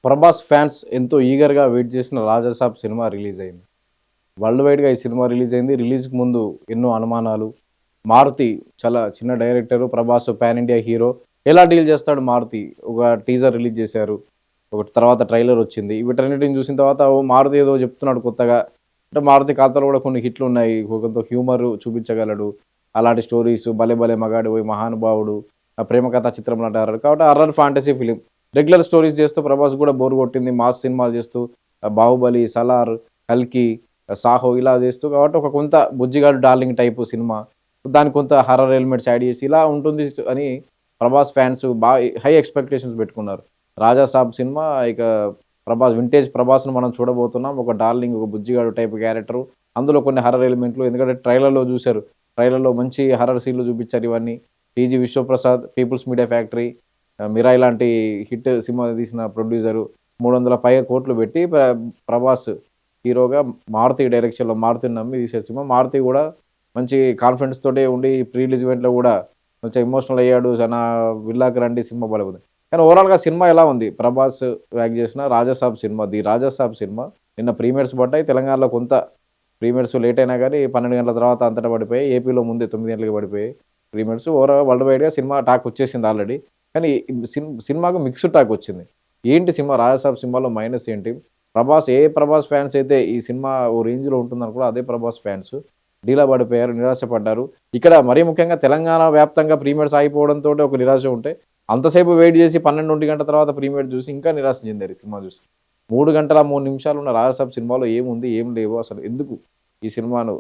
Prabhas fans ఎంతో ఈగర్‌గా wait చేసిన 'Raja Saab' cinema release అయింది. వరల్డ్ వైడ్‌గా ఈ సినిమా రిలీజ్ అయింది. రిలీజ్‌కి ముందు ఎన్నో అనుమానాలు. 'మారుతి' చాలా చిన్న director. 'Prabhas' pan India hero. ఎలా డీల్ చేస్తాడు 'మారుతి'? ఒక టీజర్ రిలీజ్ చేశారు. ఒకటి తర్వాత ట్రైలర్ వచ్చింది. వీటన్నిటిని చూసిన తర్వాత ఓ 'మారుతి' ఏదో చెప్తున్నాడు కొత్తగా. అంటే 'మారుతి' ఖాతాలో కూడా కొన్ని హిట్లు ఉన్నాయి. కొంత హ్యూమర్ చూపించగలడు. అలాంటి స్టోరీస్ 'భలే భలే మగాడివోయ్', 'మహానుభావుడు', 'ప్రేమ కథా చిత్రం' లాంటి హర్రర్ కాబట్టి horror fantasy film. Regular stories చేస్తూ 'ప్రభాస్' కూడా బోర్ కొట్టింది. మాస్ సినిమాలు చేస్తూ 'బాహుబలి', 'సలార్', 'కల్కి', 'సాహో' ఇలా చేస్తూ కాబట్టి ఒక కొంత 'బుజ్జిగాడు డార్లింగ్' టైపు సినిమా. దానికి కొంత హర్రర్ ఎలిమెంట్స్ యాడ్ చేసి ఇలా ఉంటుంది అని 'ప్రభాస్' ఫ్యాన్స్ హై ఎక్స్‌పెక్టేషన్స్ పెట్టుకున్నారు. 'రాజాసాబ్' సినిమా ఇక వింటేజ్ 'ప్రభాస్‌ను మనం చూడబోతున్నాం. ఒక డార్లింగ్, ఒక బుజ్జిగాడు టైప్ క్యారెక్టరు. అందులో కొన్ని హర్రర్ ఎలిమెంట్లు ఎందుకంటే ట్రైలర్‌లో చూసారు. ట్రైలర్‌లో మంచి హర్రర్ సీన్‌లు చూపించారు ఇవన్నీ. 'TG Vishwaprasad', 'People's Media Factory', 'Mirai' లాంటి హిట్ సినిమా తీసిన ప్రొడ్యూసరు 300 పైగా కోట్లు పెట్టి 'ప్రభాస్' హీరోగా 'మారుతి' డైరెక్షన్‌లో 'మారుతిని' నమ్మి తీసే సినిమా. 'మారుతి' కూడా మంచి కాన్ఫిడెన్స్ తోటే ఉండి ప్రీ రిలీజ్ ఈవెంట్‌లో కూడా కొంచెం ఎమోషనల్ అయ్యాడు. నా విల్లాకి రండి సినిమా భలే ఉంది. కానీ ఓవరాల్‌గా సినిమా ఎలా ఉంది? 'ప్రభాస్' యాక్ట్ చేసిన 'రాజాసాబ్' సినిమా. 'రాజాసాబ్' సినిమా నిన్న ప్రీమియర్స్ పడ్డాయి. తెలంగాణలో కొంత ప్రీమియర్స్ లేట్ అయినా గానీ 12 గంటల తర్వాత అంతటా పడిపోయాయి. ఏపీలో ముందే 9 గంటలకి పడిపోయాయి ప్రీమియర్స్. వరల్డ్ వైడ్‌గా సినిమా టాక్ వచ్చేసింది ఆల్రెడీ. కానీ సినిమాకు మిక్స్డ్ టాక్ వచ్చింది. ఏంటి సినిమా 'రాజాసాబ్' సినిమాలో మైనస్ ఏంటి? ప్రభాస్ ఫ్యాన్స్ అయితే ఈ సినిమా ఓ రేంజ్‌లో ఉంటుందనుకున్నారో అదే ప్రభాస్ ఫ్యాన్స్ డీలా పడిపోయారు, నిరాశపడ్డారు. ఇక్కడ మరీ ముఖ్యంగా తెలంగాణ వ్యాప్తంగా ప్రీమియర్స్ ఆగిపోవడంతోటి ఒక నిరాశ ఉంటే, అంతసేపు వెయిట్ చేసి 12, 1 గంట తర్వాత ప్రీమియర్ చూసి ఇంకా నిరాశ చెందారు ఈ సినిమా చూసి. 3 గంటల 3 నిమిషాలు ఉన్న 'రాజాసాబ్' సినిమాలో ఏముంది? ఏం లేవు? అసలు ఎందుకు ఈ సినిమాను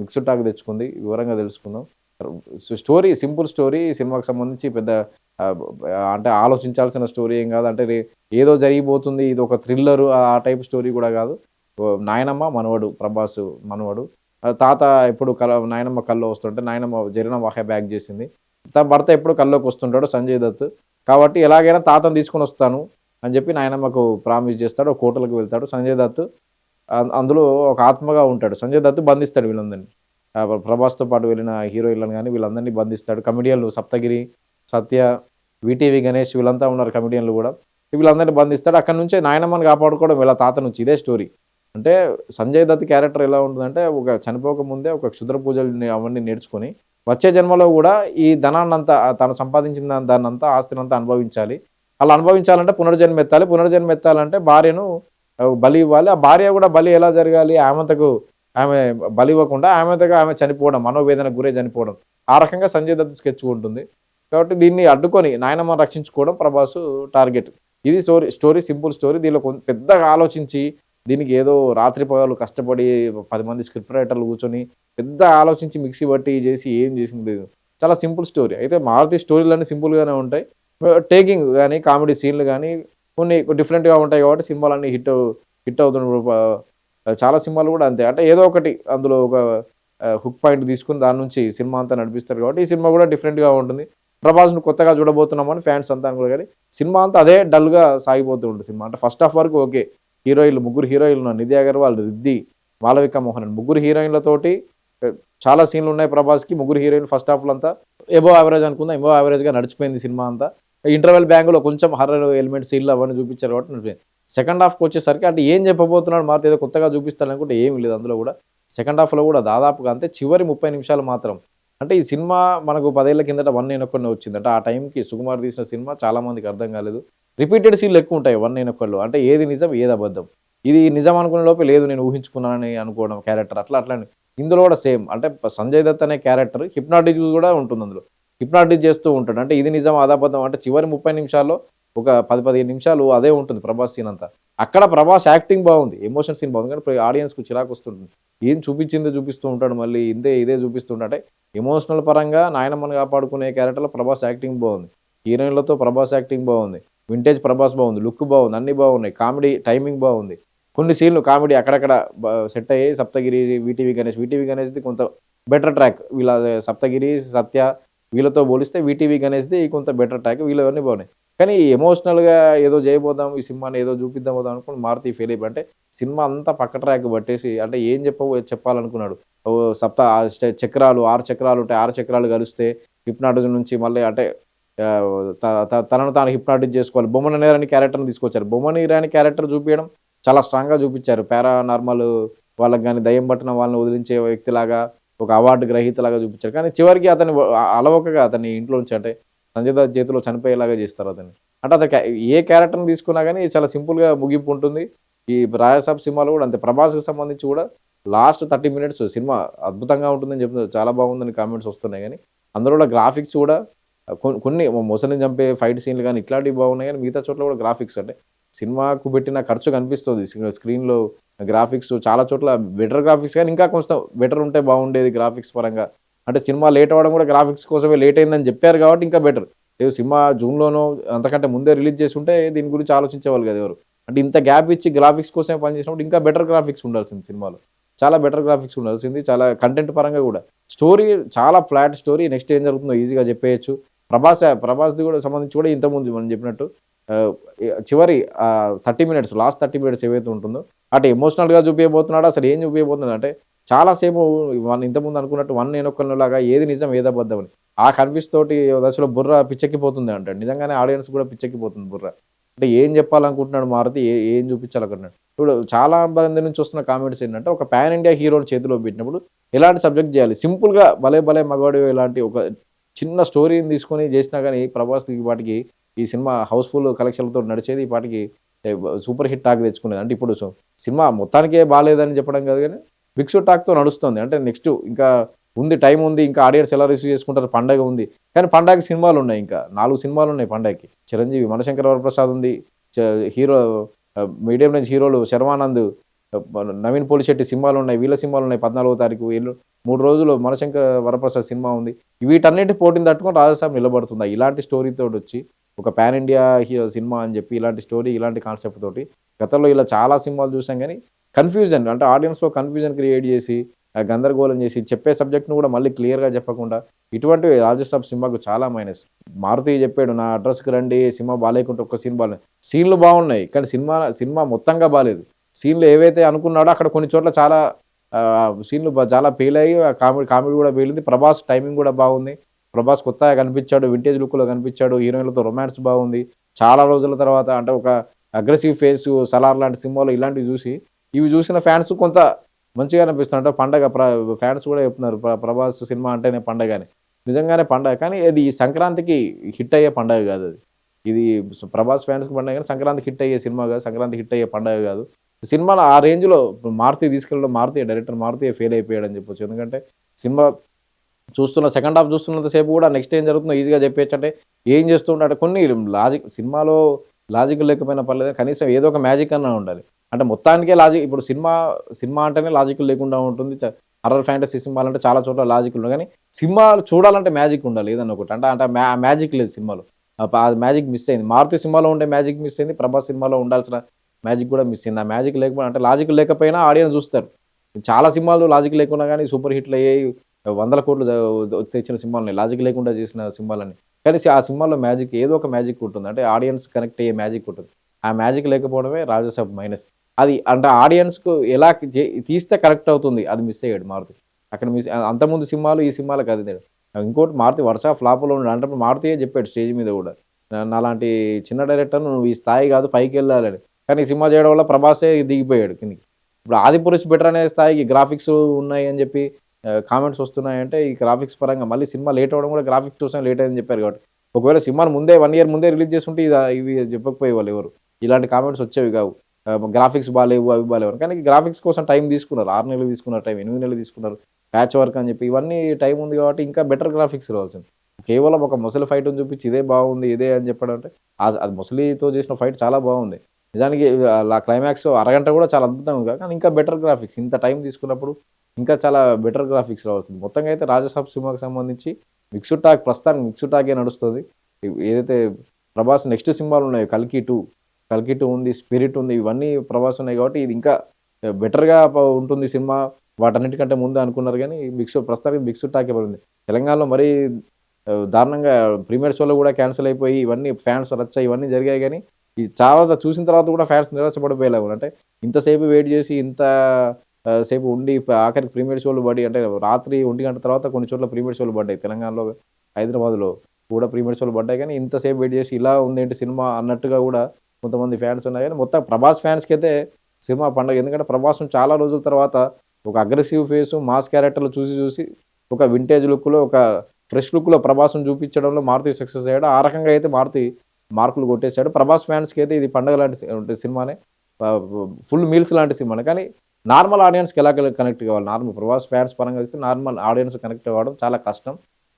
మిక్స్డ్ టాక్ తెచ్చుకుంది? వివరంగా తెలుసుకుందాం. Story simple story. ఈ సినిమాకి సంబంధించి పెద్ద ఆహ్, అంటే ఆలోచించాల్సిన స్టోరీ ఏం కాదు. అంటే ఏదో జరిగిపోతుంది. ఇది ఒక థ్రిల్లర్ ఆ టైప్ స్టోరీ కూడా కాదు. నాయనమ్మ, మనవడు 'ప్రభాస్' మనవడు. తాత ఎప్పుడు నాయనమ్మ కల్లో వస్తుంటే నాయనమ్మ జరిన వాహ బ్యాక్ చేసింది. తన భర్త ఎప్పుడు కల్లోకి వస్తుంటాడు 'సంజయ్ దత్'. కాబట్టి ఎలాగైనా తాతను తీసుకొనొస్తాను అని చెప్పి నాయనమ్మకు ప్రామిస్ చేస్తాడు. ఒక హోటల్‌కి వెళ్తాడు. సంజయ్ దత్ అందులో ఒక ఆత్మగా ఉంటాడు. సంజయ్ దత్ బంధిస్తాడు వీళ్ళందరిని. 'ప్రభాస్‌తో' పాటు వెళ్ళిన హీరోయిన్‌లను గాని వీళ్ళందరినీ బంధిస్తాడు. కమెడియన్‌లు 'సప్తగిరి', 'సత్య', 'వీటీవీ గణేష్' వీళ్ళంతా ఉన్నారు కమెడియన్‌లు గూడా. వీళ్ళందరిని బంధిస్తాడు. అక్కడి నుంచే నాయనమ్మని కాపాడుకోవడం వీళ్ళ తాత నుంచి. ఇదే స్టోరీ. అంటే సంజయ్ దత్ క్యారెక్టర్ ఎలా ఉంటుందంటే ఒక చనిపోక ముందే ఒక క్షుద్ర పూజలు అవన్నీ నేర్చుకొని వచ్చే జన్మలో గూడా ఈ ధనాన్నంతా తను సంపాదించిన దాన్నంతా ఆస్తినంతా అనుభవించాలి. అలా అనుభవించాలంటే పునర్జన్మ ఎత్తాలి. పునర్జన్మ ఎత్తాలంటే భార్యను బలి ఇవ్వాలి. ఆ భార్య గూడా బలి ఎలా జరగాలి? ఆమె బలి ఇవ్వకుండా ఆమె చనిపోవడం, మనోవేదనకు గురై చనిపోవడం. ఆ రకంగా సంజయ్ దత్ స్కెచ్ ఉంటుంది. కాబట్టి దీన్ని అడ్డుకొని నాయనమ్మని రక్షించుకోవడం ప్రభాస్ టార్గెట్. ఇది స్టోరీ సింపుల్ స్టోరీ. దీనిలో పెద్దగా ఆలోచించి దీనికి ఏదో రాత్రి పగలు కష్టపడి 10 మంది స్క్రిప్ట్ రైటర్లు కూర్చొని పెద్ద ఆలోచించి మిక్సీ పట్టి చేసి ఏం చేసింది లేదు. చాలా సింపుల్ స్టోరీ. అయితే 'మారుతి' స్టోరీలన్నీ సింపుల్‌గానే ఉంటాయి. టేకింగ్ గాని, కామెడీ సీన్‌లు గాని కొన్ని డిఫరెంట్‌గా ఉంటాయి కాబట్టి సినిమాలన్నీ హిట్ అవుతున్న చాలా సినిమాలు కూడా అంతే. అంటే ఏదో ఒకటి అందులో ఒక హుక్ పాయింట్ తీసుకొని దాని నుంచి సినిమా అంతా నడిపిస్తారు కాబట్టి ఈ సినిమా కూడా డిఫరెంట్‌గా ఉంటుంది. 'ప్రభాస్‌ను' కొత్తగా చూడబోతున్నామని ఫ్యాన్స్ అంతా అనుకున్నారు కానీ సినిమా అంతా అదే డల్‌గా సాగిపోతూ ఉంటుంది సినిమా. అంటే ఫస్ట్ హాఫ్ వరకు ఓకే. ముగ్గురు హీరోయిన్లు ఉన్నారు. 'నిధి అగర్వాల్', 'రిద్ది', 'మాళవిక మోహనన్' ముగ్గురు హీరోయిన్లతోటి చాలా సీన్‌లు ఉన్నాయి 'ప్రభాస్‌కి'. ముగ్గురు హీరోయిన్లు ఫస్ట్ హాఫ్‌లో అంతా అబోవ్ యావరేజ్ అనుకుందాం. అబోవ్ యావరేజ్‌గా నడిచిపోయింది సినిమా అంతా. ఇంటర్వెల్ బ్యాంగ్‌లో కొంచెం హర్రర్ ఎలిమెంట్స్ సీన్‌లు అవన్నీ చూపించారు కాబట్టి నడిపోయింది. సెకండ్ హాఫ్‌కొచ్చేసరికి అంటే ఏం చెప్పబోతున్నాడు మారుతి ఏదో కొత్తగా చూపిస్తాడనుకుంటే ఏమి లేదు అందులో గూడా. సెకండ్ హాఫ్‌లో గూడా దాదాపుగా అంతే చివరి 30 నిమిషాలు మాత్రం. అంటే ఈ సినిమా మనకు 10 ఏళ్ల కిందట 'వన్ నేనొక్కడినే' వచ్చింది. అంటే ఆ టైంకి సుకుమార్ తీసిన సినిమా చాలా మందికి అర్థం కాలేదు. రిపీటెడ్ సీన్‌లు ఎక్కువుంటాయి 'వన్ నేనొక్కడిలో'. అంటే ఏది నిజం, ఏది అబద్ధం. ఇది నిజం అనుకునే లోపే లేదు నేను ఊహించుకున్నానని అనుకోవడం క్యారెక్టర్ అట్లానే. ఇందులో కూడా సేమ్. అంటే సంజయ్ దత్ అనే క్యారెక్టర్ హిప్నాటిజం కూడా ఉంటుంది అందులో. హిప్నాటిజ్ చేస్తూ ఉంటాడు. అంటే ఇది నిజం, అది అబద్ధం అంటే చివరి 30 నిమిషాల్లో ఒక 10, 15 నిమిషాలు అదే ఉంటుంది ప్రభాస్ సీన్ అంతా. అక్కడ ప్రభాస్ యాక్టింగ్ బాగుంది. ఎమోషన్ సీన్ బాగుంది. కానీ ఆడియన్స్‌కు చిరాకొస్తుంటుంది. ఏం చూపించిందే చూపిస్తూ ఉంటాడు మళ్ళీ ఇదే చూపిస్తూ ఉంటాడు. అంటే ఎమోషనల్ పరంగా నాయనమ్మని కాపాడుకునే క్యారెక్టర్‌లో ప్రభాస్ యాక్టింగ్ బాగుంది. హీరోయిన్‌లతో ప్రభాస్ యాక్టింగ్ బాగుంది. వింటేజ్ ప్రభాస్ బాగుంది. లుక్ బాగుంది. అన్నీ బాగున్నాయి. కామెడీ టైమింగ్ బాగుంది. కొన్ని సీన్‌లు కామెడీ అక్కడక్కడ సెట్ అయ్యాయి. 'సప్తగిరి', 'వీటీవీ గణేష్‌ది' కొంత బెటర్ ట్రాక్. వీళ్ళ 'సప్తగిరి', 'సత్య' వీళ్ళతో పోలిస్తే 'వీటీవీ గణేష్‌ది' కొంత బెటర్ ట్రాక్. వీళ్ళవన్నీ బాగున్నాయి. కానీ ఎమోషనల్‌గా ఏదో చేయబోదాం, ఈ సినిమాని ఏదో చూపిద్దాం అనుకుని 'మారుతి' ఫెయిల్ అయిపోయాడు. అంటే సినిమా అంతా పక్క ట్రాక్ పట్టేసి అంటే ఏం చెప్పాలనుకున్నాడు. చక్రాలు 6 చక్రాలు ఉంటాయి. 6 చక్రాలు కలిస్తే హిప్నాటిజం నుంచి మళ్ళీ అంటే ఆహ్, త త తనను తాను హిప్నాటిజ్ చేసుకోవాలి. బొమ్మన ఇరానీ క్యారెక్టర్‌ని తీసుకొచ్చారు. బొమ్మన ఇరానీ క్యారెక్టర్ చూపియడం చాలా స్ట్రాంగ్‌గా చూపిచ్చారు. పారానార్మల్ వాళ్ళకి గాని, దెయ్యం పట్టిన వాళ్ళని వదిలించే వ్యక్తిలాగా, ఒక అవార్డ్ గ్రహీతలాగా చూపిచ్చారు. కానీ చివరికి అతన్ని అలవోకగా అతన్ని ఇంట్లో నుంచి అంటే సంజయ్ దత్ చేతిలో చనిపోయేలాగా చేస్తారు అతన్ని. అంటే అతను ఏ క్యారెక్టర్‌ని తీసుకున్నా గాని చాలా సింపుల్‌గా ముగింపు ఉంటుంది. ఈ 'రాజసాబ్' సినిమాలో కూడా అంతే. 'ప్రభాస్‌కి' సంబంధించి కూడా లాస్ట్ 30 మినిట్స్ సినిమా అద్భుతంగా ఉంటుందని చెప్తున్నారు. చాలా బాగుందని కామెంట్స్ వస్తున్నాయి గానీ, అందులో కూడా గ్రాఫిక్స్ కూడా కొన్ని మొసలిని చంపే ఫైట్ సీన్‌లు గాని ఇట్లాంటివి బాగున్నాయి గానీ, మిగతా చోట్ల కూడా గ్రాఫిక్స్ అంటే సినిమాకు పెట్టిన ఖర్చు కనిపిస్తుంది. స్క్రీన్‌లో గ్రాఫిక్స్ చాలా చోట్ల బెటర్ గ్రాఫిక్స్ గానీ, ఇంకా కొంచెం బెటర్ ఉంటే బాగుండేది గ్రాఫిక్స్ పరంగా. అంటే సినిమా లేట్ అవ్వడం కూడా గ్రాఫిక్స్ కోసమే లేట్ అయిందని చెప్పారు కాబట్టి ఇంకా బెటర్. ఏదో సినిమా జూన్‌లోనో అంతకంటే ముందే రిలీజ్ చేసుంటే దీని గురించి ఆలోచించేవాళ్ళు కాదు ఎవరు. అంటే ఇంత గ్యాప్ ఇచ్చి గ్రాఫిక్స్ కోసమే పనిచేసినప్పుడు ఇంకా బెటర్ గ్రాఫిక్స్ ఉండాల్సింది సినిమాలో. చాలా బెటర్ గ్రాఫిక్స్ ఉండాల్సింది. చాలా కంటెంట్ పరంగా గూడా. స్టోరీ చాలా ఫ్లాట్ స్టోరీ. నెక్స్ట్ ఏం జరుగుతుందో ఈజీగా చెప్పేయొచ్చు. ప్రభాస్‌ది గూడా సంబంధించి కూడా ఇంతకుముందు మనం చెప్పినట్టు ఆహ్, చివరి 30 మినిట్స్ లాస్ట్ 30 మినిట్స్ ఏవైతే ఉంటుందో అటు ఎమోషనల్‌గా చూపియబోతున్నాడో అసలు ఏం చూపియబోతున్నాడు అంటే చాలా సేపు మనం ఇంతకుముందు అనుకున్నట్టు 'వన్ నేనొక్కడిని'లాగా ఏది నిజం ఏది అబద్ధం అని. ఆ కన్‌ఫ్యూజ్ తోటి ఓ దశలో బుర్ర పిచ్చెక్కిపోతుంది అంటాడు. నిజంగానే ఆడియన్స్ కూడా పిచ్చెక్కిపోతుంది బుర్ర. అంటే ఏం చెప్పాలనుకుంటున్నాడు మారుతి? ఏం చూపించాలనుకుంటున్నాడు? ఇప్పుడు చాలా మంది నుంచి వస్తున్న కామెంట్స్ ఏంటంటే, ఒక పాన్ ఇండియా హీరోని చేతిలో పెట్టినప్పుడు ఎలాంటి సబ్జెక్ట్ జేయాలి? సింపుల్‌గా 'భలే భలే మగాడివే' ఇలాంటి ఒక చిన్న స్టోరీని తీసుకొని చేసినా గాని 'ప్రభాస్' ఈ పాటికి ఈ సినిమా హౌస్‌ఫుల్ కలెక్షన్‌లతోటి నడిచేది. ఈ పాటికి సూపర్ హిట్ టాక్ తెచ్చుకునేది. అంటే ఇప్పుడు సినిమా మొత్తానికే బాలేదని చెప్పడం కాదు గానీ, మిక్స్డ్ టాక్‌తో నడుస్తుంది. అంటే నెక్స్ట్ ఇంకా ఉంది, టైం ఉంది. ఇంకా ఆడియన్స్ ఎలా రిసీవ్ చేసుకుంటారు? పండగ ఉంది. కానీ పండగకి సినిమాలున్నాయి ఇంకా. 4 సినిమాలున్నాయి పండగకి. 'చిరంజీవి', 'మనశంకర వరప్రసాద్' ఉంది. చ హీరో మీడియం రేంజ్ హీరోలు 'శర్వానంద్', 'నవీన్ పోలిశెట్టి' సినిమాలున్నాయి. వీళ్ళ సినిమాలున్నాయి 14వ తారీఖు. 3 రోజులు 'మనశంకర వరప్రసాద్' సినిమా ఉంది. వీటన్నిటి పోటీని తట్టుకొని 'రాజసాబ్' నిలబడుతుందా? ఇలాంటి స్టోరీతోటొచ్చి ఒక పాన్ ఇండియా సినిమా అని చెప్పి ఇలాంటి స్టోరీ, ఇలాంటి కాన్సెప్ట్ తోటి గతంలో ఇలా చాలా సినిమాలు చూసాం గానీ, కన్‌ఫ్యూజన్ అంటే ఆడియన్స్‌లో కన్‌ఫ్యూజన్ క్రియేట్ చేసి, గందరగోళం చేసి, చెప్పే సబ్జెక్ట్‌ని కూడా మళ్ళీ క్లియర్‌గా చెప్పకుండా ఇటువంటివి 'రాజసాబ్' సినిమాకు చాలా మైనస్. మారుతి చెప్పాడు, "నా అడ్రెస్‌కి రండి. సినిమా బాలేకుంటే ఒక్క సీన్ బాలే." సీన్‌లు బావున్నాయి. కానీ సినిమా మొత్తంగా బాలేదు. సీన్‌లు ఏవైతే అనుకున్నాడో అక్కడ కొన్ని చోట్ల చాలా సీన్‌లు చాలా ఫెయిలయ్యి కామెడీ కూడా పేలింది. 'ప్రభాస్' టైమింగ్ కూడా బాగుంది. 'ప్రభాస్' కొత్తగా కనిపించాడు. వింటేజ్ లుక్‌లో కనిపించాడు. హీరోయిన్‌లతో రొమాన్స్ బాగుంది. చాలా రోజుల తర్వాత అంటే ఒక అగ్రెసివ్ ఫేసు 'సలార్' లాంటి సినిమాలో ఇలాంటివి చూసి, ఇవి చూసిన ఫాన్స్ కొంత మంచిగా అనిపిస్తుంది. అంటే పండగ ఫాన్స్ కూడా చెప్తున్నారు. 'ప్రభాస్' సినిమా అంటేనే పండగ అని. నిజంగానే పండగ. కానీ అది ఈ సంక్రాంతికి హిట్ అయ్యే పండగ కాదది. ఇది 'ప్రభాస్' ఫ్యాన్స్‌కి పండగ గాని సంక్రాంతికి హిట్ అయ్యే సినిమా కాదు. సంక్రాంతికి హిట్ అయ్యే పండగ కాదు. సినిమాలో ఆ రేంజ్‌లో మారుతి తీసుకెళ్ళడం డైరెక్టర్ మారుతియే ఫెయిల్ అయిపోయాడని చెప్పొచ్చు. ఎందుకంటే సినిమా సెకండ్ హాఫ్ చూస్తున్నంత సేపు కూడా నెక్స్ట్ ఏం జరుగుతుందో ఈజీగా చెప్పేయొచ్చంటే, ఏం చేస్తూ ఉంటాడు కొన్ని సినిమాలో లాజిక్ లేకపోయినా పర్లేదు. కనీసం ఏదో ఒక మ్యాజిక్ అన్నా ఉండాలి. అంటే మొత్తానికే ఇప్పుడు సినిమా అంటేనే లాజిక్ లేకుండా ఉంటుంది. హారర్ ఫ్యాంటసీ సినిమాలంటే చాలా చోట్ల లాజిక్ ఉండవు. కానీ సినిమాలు చూడాలంటే మ్యాజిక్ ఉండాలి ఏదన్నా ఒకటి. అంటే అంటే మ్యాజిక్ లేదు సినిమాలో. ఆ మ్యాజిక్ మిస్ అయింది. 'మారుతి' సినిమాలో ఉండే మ్యాజిక్ మిస్ అయింది. 'ప్రభాస్' సినిమాలో ఉండాల్సిన మ్యాజిక్ కూడా మిస్ అయింది. ఆ మ్యాజిక్ లేకపోయినా అంటే లాజిక్ లేకపోయినా ఆడియన్స్ చూస్తారు. చాలా సినిమాలు లాజిక్ లేకున్నా గాని సూపర్ హిట్‌లయ్యాయి. వందల కోట్లు తెచ్చిన సినిమాలున్నాయి. లాజిక్ లేకుండా చేసిన సినిమాలన్నీ. కానీ ఆ సినిమాలో మ్యాజిక్ ఏదో ఒక మ్యాజిక్ ఉంటుంది. అంటే ఆడియన్స్ కనెక్ట్ అయ్యే మ్యాజిక్ ఉంటుంది. ఆ మ్యాజిక్ లేకపోవడమే 'రాజసాబ్' మైనస్. అది అంటే ఆడియన్స్‌కు ఎలా తీస్తే కనెక్ట్ అవుతుంది. అది మిస్ అయ్యాడు మారుతి. అక్కడ అంతకుముందు సినిమాలు, ఈ సినిమాలకు అది తేడా. ఇంకోటి మారుతి వరుస ఫ్లాపులో ఉన్నాడు. అంటే మారుతియే చెప్పాడు స్టేజ్ మీద గూడా. నాలాంటి చిన్న డైరెక్టర్‌ని నువ్వు ఈ స్థాయి కాదు పైకెళ్ళాలని. కానీ ఈ సినిమా చేయడం వల్ల ప్రభాసే దిగిపోయాడు కిందకి. ఇప్పుడు 'ఆదిపురుష్' బెటర్ అనే స్థాయికి గ్రాఫిక్స్ ఉన్నాయి అని చెప్పి కామెంట్స్ వస్తున్నాయంటే ఈ గ్రాఫిక్స్ పరంగా మళ్ళీ సినిమా లేట్ అవ్వడం కూడా గ్రాఫిక్స్ కోసం లేట్ అయిందని చెప్పారు కాబట్టి. ఒకవేళ సినిమాను ముందే 1 ఇయర్ ముందే రిలీజ్ చేసుంటే ఇవి చెప్పకపోయేవాళ్ళు ఎవరు. ఇలాంటి కామెంట్స్ వచ్చేవి కావు. గ్రాఫిక్స్ బాలేవు, అవి బాలేవు అని. కానీ గ్రాఫిక్స్ కోసం టైం తీసుకున్నారు. 6 నెలలు తీసుకున్నారు టైం, 8 నెలలు తీసుకున్నారు. ప్యాచ్ వర్క్ అని చెప్పి ఇవన్నీ టైం ఉంది కాబట్టి ఇంకా బెటర్ గ్రాఫిక్స్ రావాల్సింది. కేవలం ఒక ముసలి ఫైట్‌ని చూపించి ఇదే బాగుంది, ఇదే అని చెప్పడం అంటే అది ముసలితో చేసిన ఫైట్ చాలా బాగుంది. నిజానికి క్లైమాక్స్ అరగంట కూడా చాలా అద్భుతంగా ఉంది. కానీ ఇంకా బెటర్ గ్రాఫిక్స్ ఇంత టైం తీసుకున్నప్పుడు ఇంకా చాలా బెటర్ గ్రాఫిక్స్ రావాల్సింది. మొత్తంగా అయితే 'రాజసాబ్' సినిమాకి సంబంధించి ప్రస్తుతానికి మిక్స్డ్ టాకే నడుస్తది. ఏదైతే 'ప్రభాస్' నెక్స్ట్ సినిమాలున్నాయో 'కల్కి 2' ఉంది, 'స్పిరిట్' ఉంది. ఇవన్నీ 'ప్రభాస్' ఉన్నాయి కాబట్టి ఇది ఇంకా బెటర్‌గా ఉంటుంది సినిమా. వాటన్నిటికంటే ముందే అనుకున్నారు గానీ ప్రస్తుతానికి మిక్స్డ్ టాకే పడింది. తెలంగాణలో మరీ దారుణంగా ప్రీమియర్ షోలు కూడా క్యాన్సెల్ అయిపోయి ఇవన్నీ ఫాన్స్ రచ్చ ఇవన్నీ జరిగాయి గానీ, ఈ చాలా చూసిన తర్వాత కూడా ఫాన్స్ నిరాశపడిపోయేలాగా ఉన్నారు. అంటే ఇంతసేపు వెయిట్ చేసి ఇంత సేపు ఉండి ఆఖరికి ప్రీమియర్ షోలు పడి అంటే రాత్రి 1 గంట తర్వాత కొన్ని చోట్ల ప్రీమియర్ షోలు పడ్డాయి. తెలంగాణలో, హైదరాబాద్‌లో. కూడా ప్రీమియర్ షోలు పడ్డాయి కానీ ఇంతసేపు వెయిట్ చేసి ఇలా ఉందేంటి సినిమా అన్నట్టుగా కూడా కొంతమంది ఫ్యాన్స్ ఉన్నారు కానీ మొత్తం ప్రభాస్ ఫ్యాన్స్‌కి అయితే సినిమా పండగ. ఎందుకంటే ప్రభాస్‌ని చాలా రోజుల తర్వాత ఒక అగ్రెసివ్ ఫేసు, మాస్ క్యారెక్టర్‌లో చూసి ఒక వింటేజ్ లుక్‌లో, ఒక ఫ్రెష్ లుక్‌లో ప్రభాస్‌ని చూపించడంలో మారుతి సక్సెస్ అయ్యాడు. ఆ రకంగా అయితే మారుతి మార్కులు కొట్టేసాడు. ప్రభాస్ ఫ్యాన్స్‌కి అయితే ఇది పండగ లాంటి సినిమానే. ఫుల్ మీల్స్ లాంటి సినిమానే. కానీ నార్మల్ ఆడియన్స్‌కి ఎలా కనెక్ట్ కావాలి? నార్మల్ ప్రభాస్ ఫ్యాన్స్ పరంగా చూస్తే నార్మల్ ఆడియన్స్ కనెక్ట్ అవ్వడం చాలా కష్టం.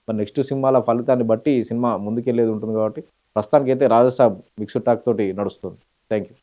మరి నెక్స్ట్ సినిమాల ఫలితాన్ని బట్టి ఈ సినిమా ముందుకెళ్ళేది ఉంటుంది కాబట్టి ప్రస్తుతానికైతే 'రాజాసాబ్' మిక్స్డ్ టాక్ తోటి నడుస్తుంది. Thank you.